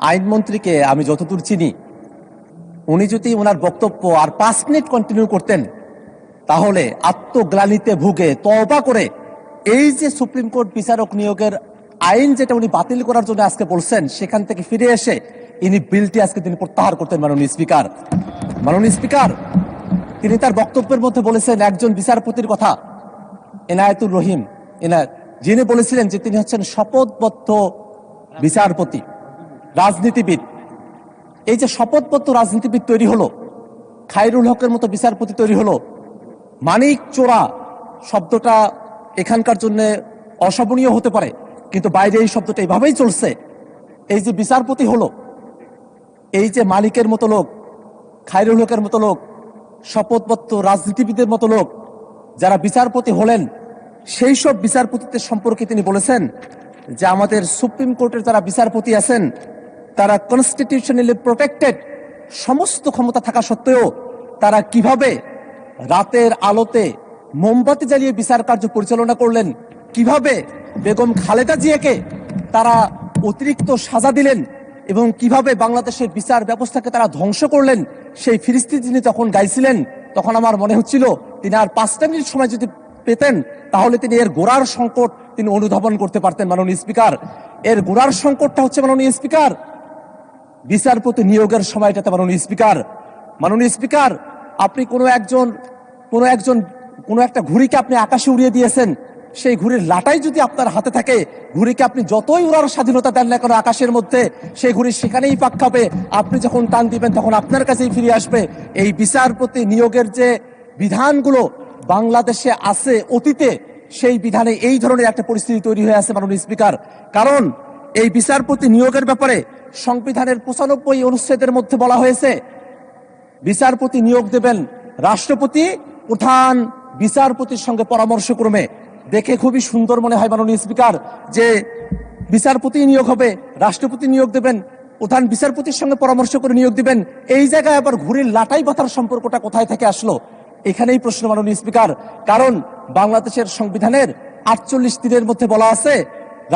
আইনমন্ত্রীকে আমি যতদূর চিনি, উনি যদি ওনার বক্তব্য আর 5 মিনিট কন্টিনিউ করতেন তাহলে আত্মগ্লানিতে ভুগে তওবা করে এই যে সুপ্রিম কোর্ট বিচারক নিয়োগের আইন যেটা উনি বাতিল করার জন্য আজকে বলছেন, সেখান থেকে ফিরে এসে ইনি বিলটি আজকে তিনি প্রত্যাহার করতেন। মাননীয় স্পিকার, তিনি তার বক্তব্যের মধ্যে বলেছেন একজন বিচারপতির কথা, এনায়েতুর রহিম এনায়েত, যিনি বলেছিলেন যে তিনি হচ্ছেন শপথবদ্ধ বিচারপতি, রাজনীতিবিদ। এই যে শপথবদ্ধ রাজনীতিবিদ তৈরি হলো, খায়রুল হকের মতো বিচারপতি তৈরি হলো, মানিক চোরা শব্দটা এখানকার জন্য অশোভনীয় হতে পারে, কিন্তু বাইরে এই শব্দটা এইভাবেই চলছে। এই যে বিচারপতি হলো, এই যে মালিকের মতো লোক, খায়রুল হকের মতো লোক, শপথবদ্ধ রাজনীতিবিদের মতো লোক যারা বিচারপতি হলেন, সেই সব বিচারপতিদের সম্পর্কে তিনি বলেছেন যে আমাদের সুপ্রিম কোর্টের যারা বিচারপতি আছেন তারা কনস্টিটিউশনালি প্রোটেক্টেড, সমস্ত ক্ষমতা থাকা সত্ত্বেও তারা কিভাবে রাতের আলোতে মোমবাতি জ্বালিয়ে বিচার কার্য পরিচালনা করলেন, কিভাবে বেগম খালেদা জিয়াকে তারা অতিরিক্ত সাজা দিলেন এবং কিভাবে বাংলাদেশের বিচার ব্যবস্থাকে তারা ধ্বংস করলেন, সেই ফিরিস্তি যিনি তখন গাইছিলেন, তখন আমার মনে হচ্ছিল তিনি আর 5টা মিনিট সময় যদি পেতেন তাহলে তিনি এর গোড়ার সংকট তিনি অনুধাবন করতে পারতেন। মাননীয় স্পিকার, এর গোড়ার সংকটটা হচ্ছে মাননীয় স্পিকার বিচারপতি নিয়োগের সময়টাতে। মাননীয় স্পিকার, আপনি কোনো একটা ঘুড়িকে আপনি আকাশে উড়িয়ে দিয়েছেন, সেই ঘুড়ির লাটাই যদি আপনার হাতে থাকে, ঘুড়িকে আপনি যতই উড়ার স্বাধীনতা দেন না কেন আকাশের মধ্যে, সেই ঘুড়ি সেখানেই পাক খাবে। আপনি যখন টান দিবেন তখন আপনার কাছেই ফিরে আসবে। এই বিচারপতি নিয়োগের যে বিধানগুলো বাংলাদেশে আছে অতীতে, সেই বিধানে এই ধরনের একটা পরিস্থিতি তৈরি হয়ে আছে মাননীয় স্পিকার। কারণ এই বিচারপতি নিয়োগের ব্যাপারে সংবিধানের 95 অনুচ্ছেদের মধ্যে বলা হয়েছে বিচারপতি নিয়োগ দেবেন রাষ্ট্রপতি প্রধান বিচারপতির সঙ্গে পরামর্শক্রমে। দেখে খুবই সুন্দর মনে হয় মাননীয় স্পিকার যে বিচারপতি নিয়োগ হবে, রাষ্ট্রপতি নিয়োগ দেবেন, প্রধান বিচারপতির সঙ্গে পরামর্শ করে নিয়োগ দিবেন। এই জায়গায় আবার ঘুড়ির লাটাই বাঁধার সম্পর্কটা কোথায় থেকে আসলো? এখানেই প্রশ্ন মাননীয় স্পিকার। কারণ বাংলাদেশের সংবিধানের 48 দিনের মধ্যে বলা আছে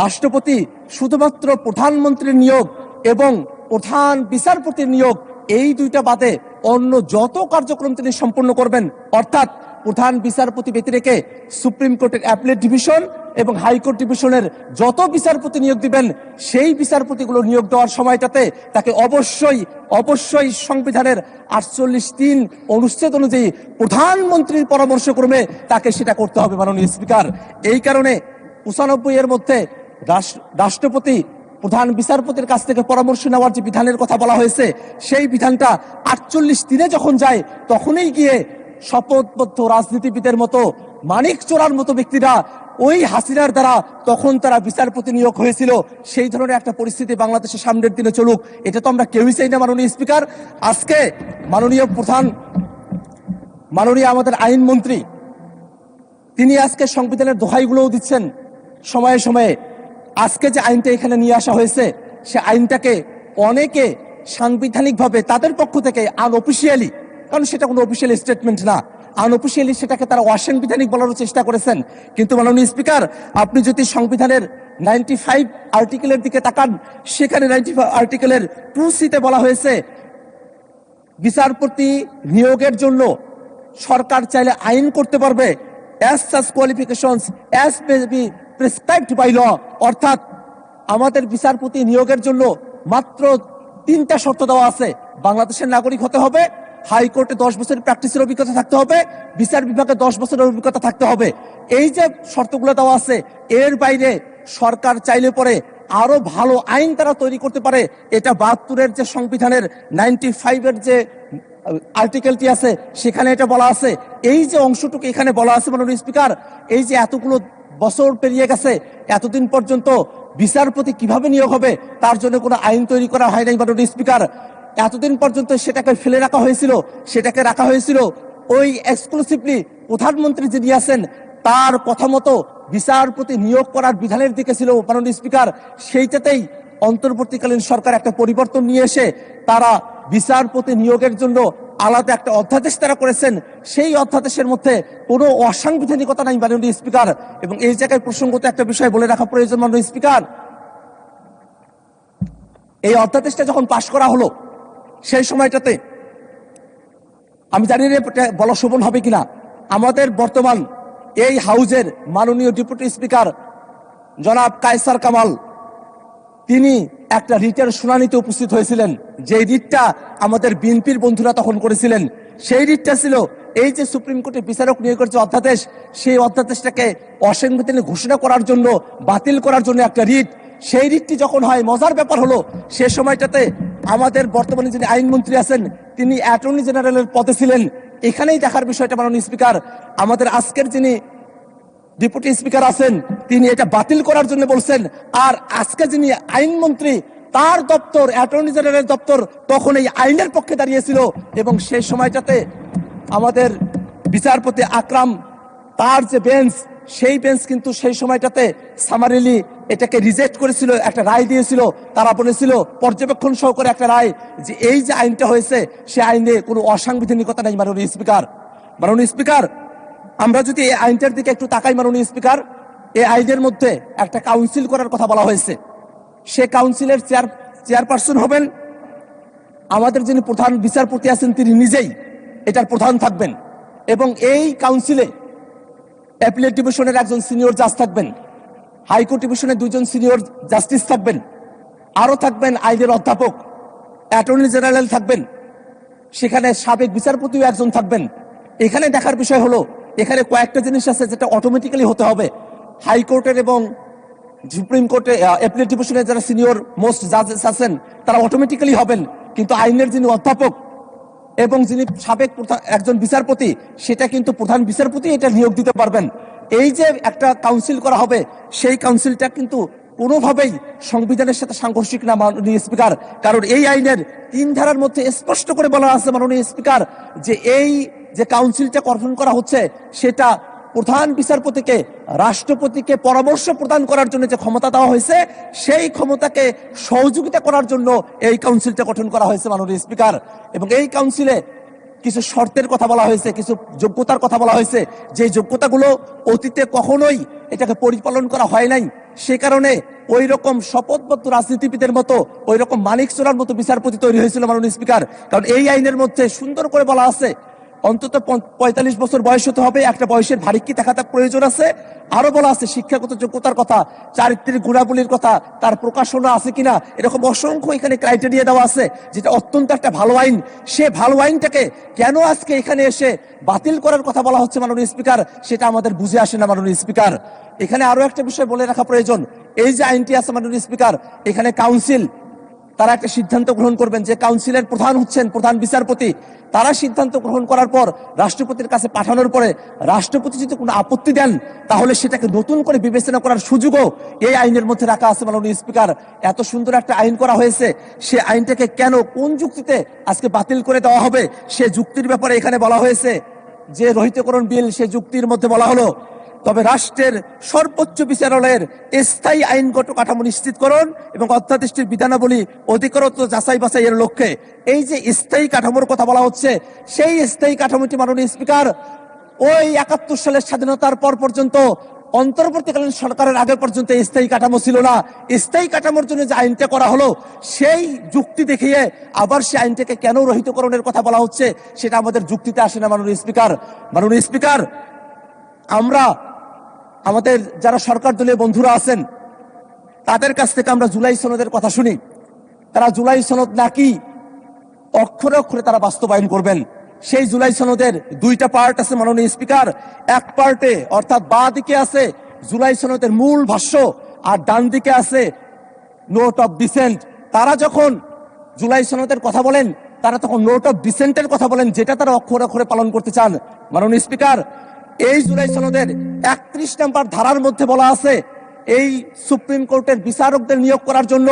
রাষ্ট্রপতি শুধুমাত্র প্রধানমন্ত্রীর নিয়োগ এবং প্রধান বিচারপতির নিয়োগ, এই দুইটা বাদে অন্য যত কার্যক্রম তিনি সম্পন্ন করবেন, অর্থাৎ প্রধান বিচারপতি ব্যতি রেখে সুপ্রিম কোর্টের অ্যাপিলেট ডিভিশন এবং হাইকোর্ট ডিভিশনের যত বিচারপতি নিয়োগ দিবেন, সেই বিচারপতিগুলো নিয়োগ দেওয়ার সময়টাতে তাকে অবশ্যই সংবিধানের 48(3) অনুচ্ছেদ অনুযায়ী প্রধানমন্ত্রীর পরামর্শক্রমে তাকে সেটা করতে হবে মাননীয় স্পিকার। এই কারণে 95 এর মধ্যে রাষ্ট্রপতি প্রধান বিচারপতির কাছ থেকে পরামর্শ নেওয়ার যে বিধানের কথা বলা হয়েছে, সেই বিধানটা 48 দিনে যখন যায়, তখনই গিয়ে শপথবদ্ধ রাজনীতিবিদের মতো মানিক চোরার মতো ব্যক্তিরা ওই হাসিনার দ্বারা তখন তারা বিচারপতি নিয়োগ হয়েছিল। সেই ধরনের একটা পরিস্থিতি বাংলাদেশের সামনের দিনে চলুক, এটা তো আমরা কেউই চাই না মাননীয় স্পিকার। আজকে মাননীয় আমাদের আইনমন্ত্রী তিনি আজকে সংবিধানের দোহাইগুলোও দিচ্ছেন সময়ে সময়ে। আজকে যে আইনটা এখানে নিয়ে আসা হয়েছে, সে আইনটাকে অনেকে সাংবিধানিকভাবে তাদের পক্ষ থেকে আনঅফিসিয়ালি, কারণ সেটা কোনো অফিসিয়াল স্টেটমেন্ট না, আনঅফিসিয়ালি সেটাকে তারা অসাংবিধানিক বলার চেষ্টা করেছেন। কিন্তু মাননীয় স্পিকার, আপনি যদি সংবিধানের 95 আর্টিকেলের দিকে তাকান, সেখানে 95 আর্টিকেলের 2C-তে বলা হয়েছে বিচারপতি নিয়োগের জন্য সরকার চাইলে আইন করতে পারবে as such qualifications as may be prescribed by law। অর্থাৎ আমাদের বিচারপতি নিয়োগের জন্য মাত্র 3টা শর্ত দেওয়া আছে। বাংলাদেশের নাগরিক হতে হবে, হাইকোর্টে 10 বছরের প্র্যাকটিসের অভিজ্ঞতা থাকতে হবে, বিচার বিভাগে 10 বছরের অভিজ্ঞতা থাকতে হবে। এই যে শর্তগুলো দেওয়া আছে, এর বাইরে সরকার চাইলে পরে আরো ভালো আইন তারা তৈরি করতে পারে। এটা 72-এর যে সংবিধানের 95-এর যে আর্টিকেলটি আছে সেখানে এটা বলা আছে। এই যে অংশটুকু এখানে বলা আছে মাননীয় স্পিকার, এই যে এতগুলো বছর পেরিয়ে গেছে, এতদিন পর্যন্ত বিচারপতি কিভাবে নিয়োগ হবে তার জন্য কোনো আইন তৈরি করা হয় নাই মাননীয় স্পিকার। এতদিন পর্যন্ত সেটাকে ফেলে রাখা হয়েছিল, সেটাকে রাখা হয়েছিল ওই এক্সক্লুসিভলি প্রধানমন্ত্রী যিনি আছেন তার কথা মতো বিচারপতি নিয়োগ করার বিধানের দিকে ছিল মাননীয় স্পিকার। সেইটাতেই অন্তর্বর্তীকালীন সরকার একটা পরিবর্তন নিয়ে এসে তারা বিচারপতি নিয়োগের জন্য আলাদা একটা অধ্যাদেশ তারা করেছেন। সেই অধ্যাদেশের মধ্যে কোনো অসাংবিধানিকতা নাই মাননীয় স্পিকার। এবং এই জায়গায় প্রসঙ্গত একটা বিষয় বলে রাখা প্রয়োজন মাননীয় স্পিকার, এই অধ্যাদেশটা যখন পাশ করা হলো সেই সময়টাতে আমি জানি না এটা বলা শোভন হবে কিনা, আমাদের বর্তমান এই হাউজের মাননীয় ডেপুটি স্পিকার জনাব কায়সার কামাল তিনি একটা রিটের শুনানিতে উপস্থিত হয়েছিলেন, যে রিটটা আমাদের বিএনপির বন্ধুরা তখন করেছিলেন। সেই রিটটা ছিল এই যে সুপ্রিম কোর্টের বিচারক নিয়োগের যে অধ্যাদেশ, সেই অধ্যাদেশটাকে অসাংবিধানিক ঘোষণা করার জন্য, বাতিল করার জন্য একটা রিট। সেই রিটটি যখন হয়, মজার ব্যাপার হলো সে সময়টাতে আমাদের বর্তমানে যিনি আইনমন্ত্রী আছেন তিনি অ্যাটর্নি জেনারেলের পদে ছিলেন। এখানেই দেখার বিষয়টা মাননীয় স্পিকার, আমাদের আজকের যিনি ডেপুটি স্পিকার আছেন তিনি এটা বাতিল করার জন্য বলছেন, আর আজকে যিনি আইনমন্ত্রী তার দপ্তর, অ্যাটর্নি জেনারেলের দপ্তর তখন এই আইনের পক্ষে দাঁড়িয়েছিল। এবং সেই সময়টাতে আমাদের বিচারপতি আকরাম তার যে বেঞ্চ, সেই বেঞ্চ কিন্তু সেই সময়টাতে সামারিলি এটাকে রিজেক্ট করেছিল, একটা রায় দিয়েছিল। তারা বলেছিল পর্যবেক্ষণ সহকারে একটা রায়, যে এই যে আইনটা হয়েছে সে আইনে কোনো অসাংবিধানিকতা নেই। মাননীয় স্পিকার, আমরা যদি এই আইনটার দিকে একটু তাকাই মাননীয় স্পিকার, এই আইনের মধ্যে একটা কাউন্সিল করার কথা বলা হয়েছে। সে কাউন্সিলের চেয়ারপারসন হবেন আমাদের যিনি প্রধান বিচারপতি আছেন, তিনি নিজেই এটার প্রধান থাকবেন। এবং এই কাউন্সিলে অ্যাপিলেট ডিভিশনের একজন সিনিয়র জাজ থাকবেন, হাইকোর্ট ডিভিশনের দুইজন সিনিয়র জাস্টিস থাকবেন, আরো থাকবেন আইনের অধ্যাপক, অ্যাটর্নি জেনারেল থাকবেন, সেখানে সাবেক বিচারপতিও একজন থাকবেন। এখানে দেখার বিষয় হলো এখানে কয়েকটা জিনিস আছে যেটা অটোমেটিক্যালি হতে হবে। হাইকোর্টের এবং সুপ্রিম কোর্টে অ্যাপিলেট ডিভিশনের যারা সিনিয়র মোস্ট জাজেস আছেন তারা অটোমেটিক্যালি হবেন, কিন্তু আইনের যিনি অধ্যাপক এবং যিনি সাবেক একজন বিচারপতি, সেটা কিন্তু প্রধান বিচারপতি এটা নিয়োগ দিতে পারবেন। এই যে একটা কাউন্সিল করা হবে, সেই কাউন্সিলটা কিন্তু কোনোভাবেই সংবিধানের সাথে সাংঘর্ষিক না মাননীয় স্পিকার। কারণ এই আইনের 3 ধারার মধ্যে স্পষ্ট করে বলা আছে মাননীয় স্পিকার, যে এই যে কাউন্সিলটা গঠন করা হচ্ছে সেটা প্রধান বিচারপতিকে, রাষ্ট্রপতিকে পরামর্শ প্রদান করার জন্য যে ক্ষমতা দেওয়া হয়েছে, সেই ক্ষমতাকে সহযোগিতা করার জন্য এই কাউন্সিলটা গঠন করা হয়েছে মাননীয় স্পিকার। এবং এই কাউন্সিলে কিছু শর্তের কথা বলা হয়েছে, কিছু যোগ্যতার কথা বলা হয়েছে, যে যোগ্যতাগুলো অতীতে কখনোই এটাকে পরিপালন করা হয় নাই। সে কারণে ওই রকম শপথবদ্ধ রাজনীতিবিদের মতো, ওই রকম মানিক চোরার মতো বিচারপতি তৈরি হয়েছিল মাননীয় স্পিকার। কারণ এই আইনের মধ্যে সুন্দর করে বলা আছে অন্তত 45 বছর বয়স হতে হবে, একটা বয়সের ভারিক্কি থাকা প্রয়োজন আছে। আরো বলা আছে শিক্ষাগত যোগ্যতার কথা, চারিত্রিক গুণাবলীর কথা, তার প্রকাশনা আছে কিনা, এরকম অসংখ্য এখানে ক্রাইটেরিয়া দেওয়া আছে, যেটা অত্যন্ত একটা ভালো আইন। সে ভালো আইনটাকে কেন আজকে এখানে এসে বাতিল করার কথা বলা হচ্ছে মাননীয় স্পিকার, সেটা আমাদের বুঝে আসে না মাননীয় স্পিকার। এখানে আরো একটা বিষয় বলে রাখা প্রয়োজন, এই যে আইনটি আছে মাননীয় স্পিকার, এখানে কাউন্সিল তারা একটা সিদ্ধান্ত গ্রহণ করবেন, যে কাউন্সিলের প্রধান হচ্ছেন প্রধান বিচারপতি। তারা সিদ্ধান্ত গ্রহণ করার পর রাষ্ট্রপতির কাছে পাঠানোর পরে রাষ্ট্রপতি যদি কোনো আপত্তি দেন, তাহলে সেটাকে নতুন করে বিবেচনা করার সুযোগও এই আইনের মধ্যে রাখা আছে মাননীয় স্পিকার। এত সুন্দর একটা আইন করা হয়েছে, সে আইনটাকে কেন, কোন যুক্তিতে আজকে বাতিল করে দেওয়া হবে, সে যুক্তির ব্যাপারে এখানে বলা হয়েছে। যে রহিতকরণ বিল, সে যুক্তির মধ্যে বলা হলো, তবে রাষ্ট্রের সর্বোচ্চ বিচারালয়ের স্থায়ী আইনগত কাঠামো নিশ্চিতকরণ এবং অধ্যাদেশটির বিধানাবলী অধিকতর যাচাই বাছাইয়ের লক্ষ্যে এই যে স্থায়ী কাঠামোর কথা বলা হচ্ছে, সেই স্থায়ী কাঠামোটি মাননীয় স্পিকার ওই 71 সালের স্বাধীনতার পর পর্যন্ত, অন্তর্বর্তীকালীন সরকারের আগে পর্যন্ত স্থায়ী কাঠামো ছিল না। স্থায়ী কাঠামোর জন্য যে আইনটা করা হলো, সেই যুক্তি দেখিয়ে আবার সেই আইনটাকে কেন রহিতকরণের কথা বলা হচ্ছে, সেটা আমাদের যুক্তিতে আসে না মাননীয় স্পিকার। আমরা আমাদের যারা সরকার দলীয় বন্ধুরা আছেন তাদের কাছ থেকে আমরা জুলাই সনদের কথা শুনি, তারা জুলাই সনদ নাকি অক্ষরে অক্ষরে তারা বাস্তবায়ন করবেন। সেই জুলাই সনদের 2টা পার্ট আছে মাননীয় স্পিকার। এক পার্টে অর্থাৎ বাঁ দিকে আছে জুলাই সনদের মূল ভাষ্য, আর ডান দিকে আছে নোট অফ ডিসেন্ট। তারা যখন জুলাই সনদের কথা বলেন, তারা তখন নোট অফ ডিসেন্টের কথা বলেন, যেটা তারা অক্ষরে অক্ষরে পালন করতে চান। মাননীয় স্পিকার, এই জুলাই সনদের 31 নম্বর ধারার মধ্যে বলা আছে, এই সুপ্রিম কোর্টের বিচারকদের নিয়োগ করার জন্য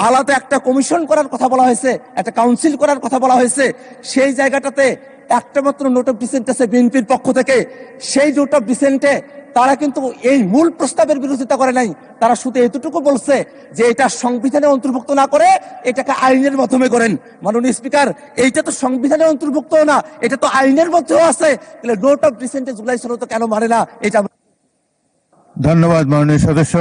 আলাদা একটা কমিশন করার কথা বলা হয়েছে, একটা কাউন্সিল করার কথা বলা হয়েছে। সেই জায়গাটাতে একটা মাত্র নোট অফ ডিসেন্ট আছে বিএনপির পক্ষ থেকে। সেই নোট অফ ডিসেন্টে তারা কিন্তু এই মূল প্রস্তাবের বিরোধিতা করে নাই, তারা শুধু এতটুকু বলছে যে এটা সংবিধানে অন্তর্ভুক্ত না করে এটাকে আইনের মাধ্যমে করেন। মাননীয় স্পিকার, এইটা তো সংবিধানে অন্তর্ভুক্ত না, এটা তো আইনের মধ্যেও আছে, তাহলে নোট অফ ডিসেন্টে জুলাই সনদ কেন মানে না? এটা ধন্যবাদ মাননীয় সদস্য।